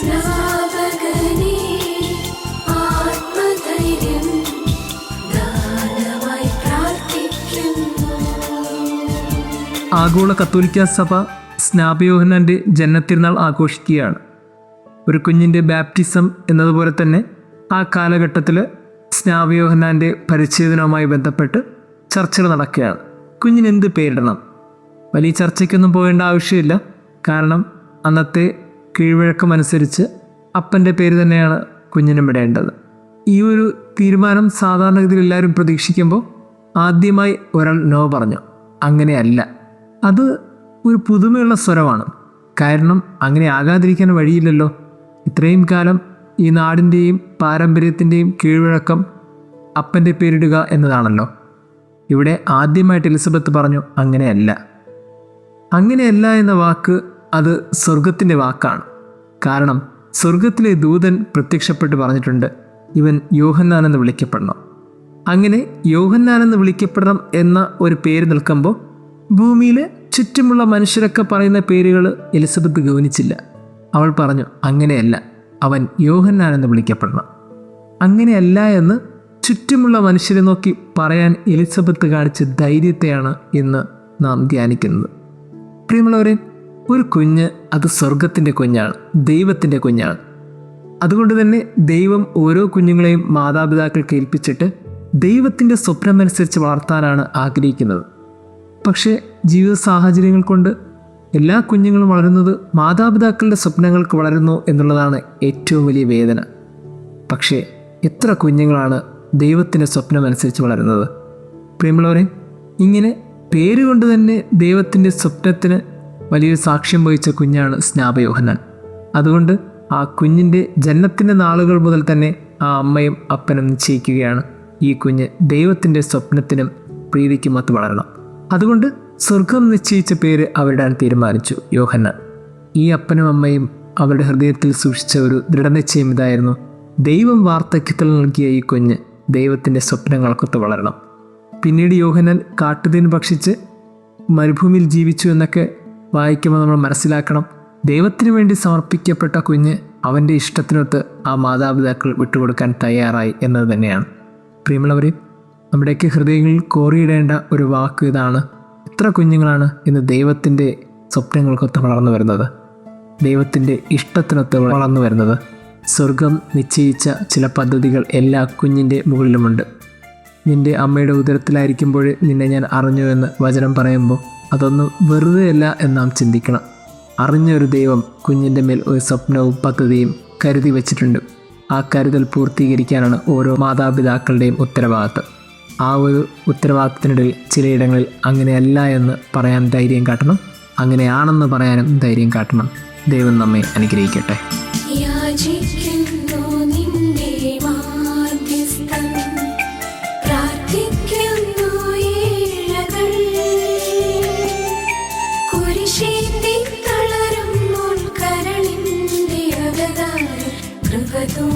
സ്നാപകനേ, ആത്മധൈര്യം ദാനമായി പ്രാർത്ഥിക്കുന്നു. ആഗോള കത്തോലിക്ക സഭ സ്നാപയോഹന്നാൻ്റെ ജനനത്തിരുന്നാൾ ആഘോഷിക്കുകയാണ്. ഒരു കുഞ്ഞിൻ്റെ ബാപ്റ്റിസം എന്നതുപോലെ തന്നെ ആ കാലഘട്ടത്തിൽ സ്നാപയോഹന്നാൻ്റെ പരിച്ഛേദനവുമായി ബന്ധപ്പെട്ട് ചർച്ചകൾ നടക്കുകയാണ്. കുഞ്ഞിന് എന്ത് പേരിടണം? വലിയ ചർച്ചയ്ക്കൊന്നും പോകേണ്ട ആവശ്യമില്ല. കാരണം അന്നത്തെ കീഴ്വഴക്കമനുസരിച്ച് അപ്പൻ്റെ പേര് തന്നെയാണ് കുഞ്ഞിനും ഇടേണ്ടത്. ഈ ഒരു തീരുമാനം സാധാരണഗതിയിൽ എല്ലാവരും പ്രതീക്ഷിക്കുമ്പോൾ ആദ്യമായി ഒരാൾ നോ പറഞ്ഞു. അങ്ങനെയല്ല, അത് ഒരു പുതുമയുള്ള സ്വരമാണ്. കാരണം അങ്ങനെ ആകാതിരിക്കാൻ വഴിയില്ലല്ലോ. ഇത്രയും കാലം ഈ നാടിൻ്റെയും പാരമ്പര്യത്തിൻ്റെയും കീഴ്വഴക്കം അപ്പൻ്റെ പേരിടുക എന്നതാണല്ലോ. ഇവിടെ ആദ്യമായിട്ട് എലിസബത്ത് പറഞ്ഞു അങ്ങനെയല്ല. അങ്ങനെയല്ല എന്ന വാക്ക് അത് സ്വർഗത്തിൻ്റെ വാക്കാണ്. കാരണം സ്വർഗത്തിലെ ദൂതൻ പ്രത്യക്ഷപ്പെട്ട് പറഞ്ഞിട്ടുണ്ട്, ഇവൻ യോഹന്നാൻ എന്ന് വിളിക്കപ്പെടണം. അങ്ങനെ യോഹന്നാൻ എന്ന് വിളിക്കപ്പെടണം എന്ന ഒരു പേര് നിൽക്കുമ്പോൾ ഭൂമിയിൽ ചുറ്റുമുള്ള മനുഷ്യരൊക്കെ പറയുന്ന പേരുകൾ എലിസബത്ത് ഗൗനിച്ചില്ല. അവൾ പറഞ്ഞു അങ്ങനെയല്ല, അവൻ യോഹന്നാൻ എന്ന് വിളിക്കപ്പെടണം. അങ്ങനെയല്ല എന്ന് ചുറ്റുമുള്ള മനുഷ്യരെ നോക്കി പറയാൻ എലിസബത്ത് കാണിച്ച ധൈര്യത്തെയാണ് ഇന്ന് നാം ധ്യാനിക്കുന്നത്. പ്രിയമുള്ളവരെ, ഒരു കുഞ്ഞ് അത് സ്വർഗത്തിൻ്റെ കുഞ്ഞാണ്, ദൈവത്തിൻ്റെ കുഞ്ഞാണ്. അതുകൊണ്ട് തന്നെ ദൈവം ഓരോ കുഞ്ഞുങ്ങളെയും മാതാപിതാക്കൾക്ക് ഏൽപ്പിച്ചിട്ട് ദൈവത്തിൻ്റെ സ്വപ്നമനുസരിച്ച് വളർത്താനാണ് ആഗ്രഹിക്കുന്നത്. പക്ഷേ ജീവിത സാഹചര്യങ്ങൾ കൊണ്ട് എല്ലാ കുഞ്ഞുങ്ങളും വളരുന്നത് മാതാപിതാക്കളുടെ സ്വപ്നങ്ങൾക്ക് വളരുന്നു എന്നുള്ളതാണ് ഏറ്റവും വലിയ വേദന. പക്ഷേ എത്ര കുഞ്ഞുങ്ങളാണ് ദൈവത്തിൻ്റെ സ്വപ്നമനുസരിച്ച് വളരുന്നത്? പ്രിയമുള്ളവരെ, ഇങ്ങനെ പേരുകൊണ്ട് തന്നെ ദൈവത്തിൻ്റെ സ്വപ്നത്തിന് വലിയൊരു സാക്ഷ്യം വഹിച്ച കുഞ്ഞാണ് സ്നാപയോഹന്നാൻ. അതുകൊണ്ട് ആ കുഞ്ഞിൻ്റെ ജനനത്തിൻ്റെ നാളുകൾ മുതൽ തന്നെ ആ അമ്മയും അപ്പനും നിശ്ചയിക്കുകയാണ് ഈ കുഞ്ഞ് ദൈവത്തിൻ്റെ സ്വപ്നത്തിനും പ്രീതിക്കുമൊത്ത് വളരണം. അതുകൊണ്ട് സ്വർഗം നിശ്ചയിച്ച പേര് അവരിടാൻ തീരുമാനിച്ചു, യോഹന്നാൻ. ഈ അപ്പനും അമ്മയും അവരുടെ ഹൃദയത്തിൽ സൂക്ഷിച്ച ഒരു ദൃഢനിശ്ചയം ഇതായിരുന്നു, ദൈവം വാർദ്ധക്യത്തിൽ നൽകിയ ഈ കുഞ്ഞ് ദൈവത്തിൻ്റെ സ്വപ്നങ്ങൾക്കൊത്ത് വളരണം. പിന്നീട് യോഹന്നാൻ കാട്ടുതേൻ ഭക്ഷിച്ച് മരുഭൂമിയിൽ ജീവിച്ചു എന്നൊക്കെ വായിക്കുമ്പോൾ നമ്മൾ മനസ്സിലാക്കണം, ദൈവത്തിന് വേണ്ടി സമർപ്പിക്കപ്പെട്ട കുഞ്ഞ് അവൻ്റെ ഇഷ്ടത്തിനൊത്ത് ആ മാതാപിതാക്കൾ വിട്ടുകൊടുക്കാൻ തയ്യാറായി എന്നത് തന്നെയാണ്. പ്രിയമുള്ളവരെ, നമ്മുടെയൊക്കെ ഹൃദയങ്ങളിൽ കോറിയിടേണ്ട ഒരു വാക്ക് ഇതാണ്, എത്ര കുഞ്ഞുങ്ങളാണ് ഇന്ന് ദൈവത്തിൻ്റെ സ്വപ്നങ്ങൾക്കൊത്ത് വളർന്നു വരുന്നത്, ദൈവത്തിൻ്റെ ഇഷ്ടത്തിനൊത്ത് വളർന്നു വരുന്നത്. സ്വർഗം നിശ്ചയിച്ച ചില പദ്ധതികൾ എല്ലാ കുഞ്ഞിൻ്റെ മുകളിലുമുണ്ട്. നിൻ്റെ അമ്മയുടെ ഉദരത്തിലായിരിക്കുമ്പോൾ നിന്നെ ഞാൻ അറിഞ്ഞു എന്ന് വചനം പറയുമ്പോൾ അതൊന്നും വെറുതെയല്ല എന്ന് നാം ചിന്തിക്കണം. അറിഞ്ഞൊരു ദൈവം കുഞ്ഞിൻ്റെ മേൽ ഒരു സ്വപ്നവും പദ്ധതിയും കരുതി വച്ചിട്ടുണ്ട്. ആ കരുതൽ പൂർത്തീകരിക്കാനാണ് ഓരോ മാതാപിതാക്കളുടെയും ഉത്തരവാദിത്തം. ആ ഒരു ഉത്തരവാദിത്തത്തിനിടയിൽ ചിലയിടങ്ങളിൽ അങ്ങനെയല്ല എന്ന് പറയാൻ ധൈര്യം കാട്ടണം, അങ്ങനെയാണെന്ന് പറയാനും ധൈര്യം കാട്ടണം. ദൈവം നമ്മെ അനുഗ്രഹിക്കട്ടെ. കൃപ